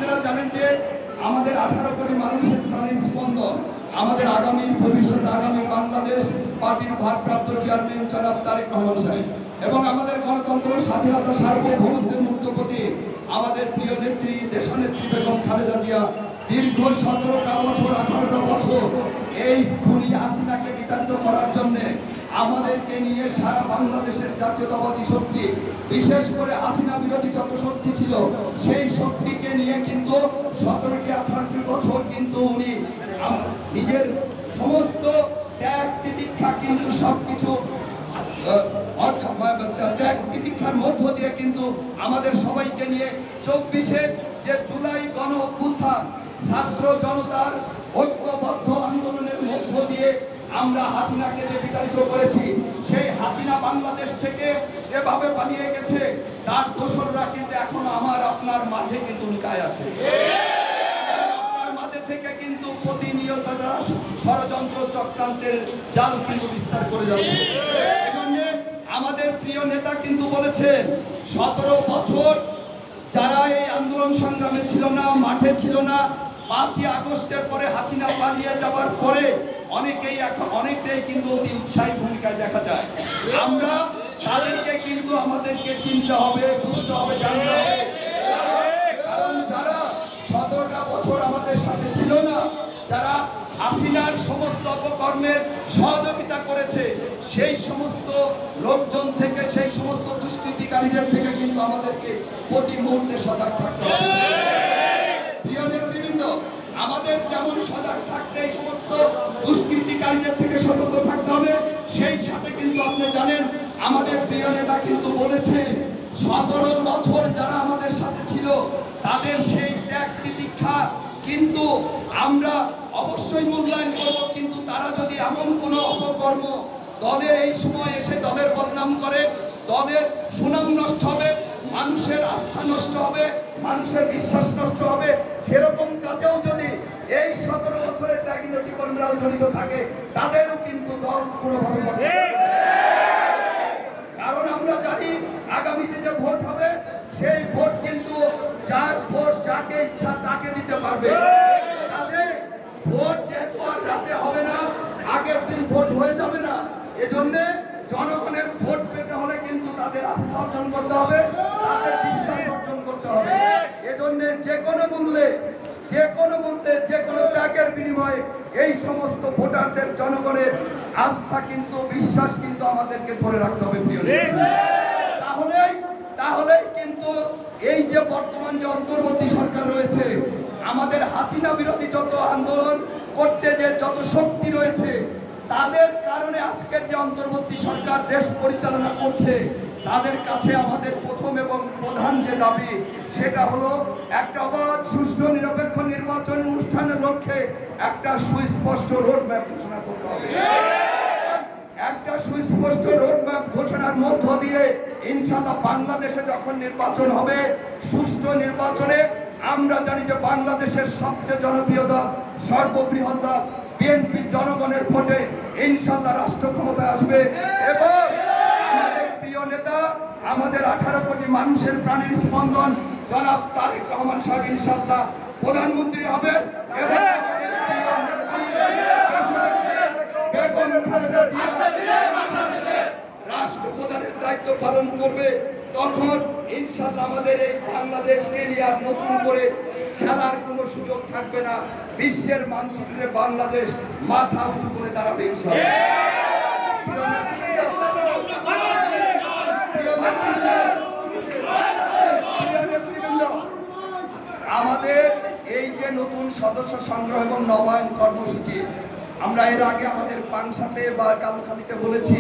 আপনারা জানেন যে আমাদের 18 কোটি মানুষের প্রাণের স্পন্দন, আমাদের আগামী ভবিষ্যৎ, আগামী বাংলাদেশ পার্টির ভারপ্রাপ্ত চেয়ারম্যান জনাব তারেক রহমান সাহেব এবং আমাদের গণতন্ত্র, স্বাধীনতা, সার্বভৌমত্বের মুক্তপতি আমাদের প্রিয় নেত্রী দেশনেত্রী বেগম খালেদা জিয়া দীর্ঘ 17টা বছর, 18টা বছর এই খুনি হাসিনাকে বিতাড়িত করার জন্য আমাদেরকে নিয়ে সারা বাংলাদেশের জাতীয়তাবাদী শক্তি, বিশেষ করে হাসিনা বিরোধী যত শক্তি ছিল সেই শক্তিকে নিয়ে কিন্তু 17টি 18টি বছর কিন্তু উনি নিজের সমস্ত ত্যাগ তিতিক্ষা কিন্তু সবকিছু ত্যাগ তিতিক্ষার মধ্য দিয়ে কিন্তু আমাদের সবাইকে নিয়ে 24শে যে জুলাই গণ অভ্যুত্থান, ছাত্র জনতার ঐক্যবদ্ধ আন্দোলনের মধ্য দিয়ে আমরা হাসিনাকে যে বিতাড়িত করেছি, সেই হাসিনা বাংলাদেশ থেকে যেভাবে পালিয়ে গেছে তার দোসররা কিন্তু এখনো আমার আপনার মাঝে কিন্তু লুকায় আছে। আপনার মাঝে থেকে কিন্তু প্রতিনিয়ত তারা ষড়যন্ত্র চক্রান্তের জাল কিন্তু বিস্তার করে যাচ্ছে। এখানে আমাদের প্রিয় নেতা কিন্তু বলেছেন 17 বছর যারা এই আন্দোলন সংগ্রামে ছিল না, মাঠে ছিল না, 5ই আগস্টের পরে হাসিনা পালিয়ে যাওয়ার পরে অনেকেই কিন্তু অতি উৎসাহী ভূমিকায় দেখা যায়। আমরা তাদেরকে কিন্তু আমাদেরকে চিনতে হবে, বুঝতে হবে, জানতে হবে। কারণ যারা 17টা বছর আমাদের সাথে ছিল না, যারা হাসিনার সমস্ত অপকর্মের সহযোগিতা করেছে, সেই সমস্ত লোকজন থেকে, সেই সমস্ত দুষ্কৃতিকারীদের থেকে কিন্তু আমাদেরকে প্রতি মুহূর্তে সজাগ থাকতে হবে। প্রিয় নেতৃবৃন্দ, আমাদের যেমন সজাগ থাকতে এই সমস্ত দুষ্কৃতিকারীদের থেকে সতর্ক থাকতে হবে, সেই সাথে কিন্তু আপনি জানেন আমাদের প্রিয় নেতা কিন্তু বলেছেন 17 বছর যারা আমাদের সাথে ছিল তাদের সেই ত্যাগ তিতিক্ষা কিন্তু আমরা অবশ্যই মূল্যায়ন করব। কিন্তু তারা যদি এমন কোনো অপকর্ম দলের এই সময় এসে দলের বদনাম করে, দলের সুনাম নষ্ট হবে, মানুষের আস্থা নষ্ট হবে, মানুষের বিশ্বাস নষ্ট হবে, সেরকম কাজেও যদি এই 17 বছরের ত্যাগী কর্মীরাও জড়িত থাকে, তাদেরও কিন্তু দল পুরোভাবে বন্ধ করবে। কারণ আমরা জানি আগামীতে যে ভোট হবে সেই ভোট কিন্তু যার ভোট যাকে ইচ্ছা তাকে দিতে পারবে। ভোট যেহেতু আর রাতে হবে না, আগের দিন ভোট হয়ে যাবে না, এজন্য জনগণের ভোট পেতে হলে কিন্তু তাদের আস্থা অর্জন করতে হবে, তাদের বিশ্বাস অর্জন করতে হবে। এজন্য যে কোনো মূল্যে, যে কোনো ত্যাগের বিনিময়ে এই সমস্ত ভোটারদের, জনগণের আস্থা কিন্তু, বিশ্বাস কিন্তু আমাদেরকে ধরে রাখতে হবে। প্রিয় তাহলেই কিন্তু এই যে বর্তমান যে অন্তর্বর্তী সরকার রয়েছে, আমাদের হাসিনা বিরোধী যত আন্দোলন করতে যে যত শক্তি রয়েছে, তাদের কারণে আজকের যে অন্তর্বর্তী সরকার দেশ পরিচালনা করছে, তাদের কাছে আমাদের প্রথম এবং প্রধান যে দাবি সেটা হলো একটা অবাধ, সুষ্ঠু, নিরপেক্ষ নির্বাচন অনুষ্ঠানের লক্ষ্যে একটা সুস্পষ্ট রোডম্যাপ ঘোষণা করতে হবে। একটা সুস্পষ্ট রোডম্যাপ ঘোষণার মধ্য দিয়ে ইনশাআল্লাহ বাংলাদেশে যখন নির্বাচন হবে, সুষ্ঠু নির্বাচনে আমরা জানি যে বাংলাদেশের সবচেয়ে জনপ্রিয় দল, সর্ববৃহৎ দল বিএনপি জনগণের ভোটে ইনশাআল্লাহ রাষ্ট্র ক্ষমতায় আসবে এবং আমাদের প্রিয় নেতা, আমাদের 18 কোটি মানুষের প্রাণের স্পন্দন জনাব তারেক রহমান সাহেব ইনশাআল্লাহ প্রধানমন্ত্রী হবেন এবং আমাদের বেগম খালেদা জিয়া রাষ্ট্রপ্রধানের দায়িত্ব পালন করবে। তখন ইনশাআল্লাহ আমাদের এই বাংলাদেশকে নিয়ে আর নতুন করে খেলার কোনো সুযোগ থাকবে না। বিশ্বের মানচিত্রে বাংলাদেশ মাথা উঁচু করে দাঁড়াবে ইনশাআল্লাহ। আমাদের এই যে নতুন সদস্য সংগ্রহ এবং নবায়ন কর্মসূচি, আমরা এর আগে আমাদের পাংশাতে বা কালুখালীতে বলেছি,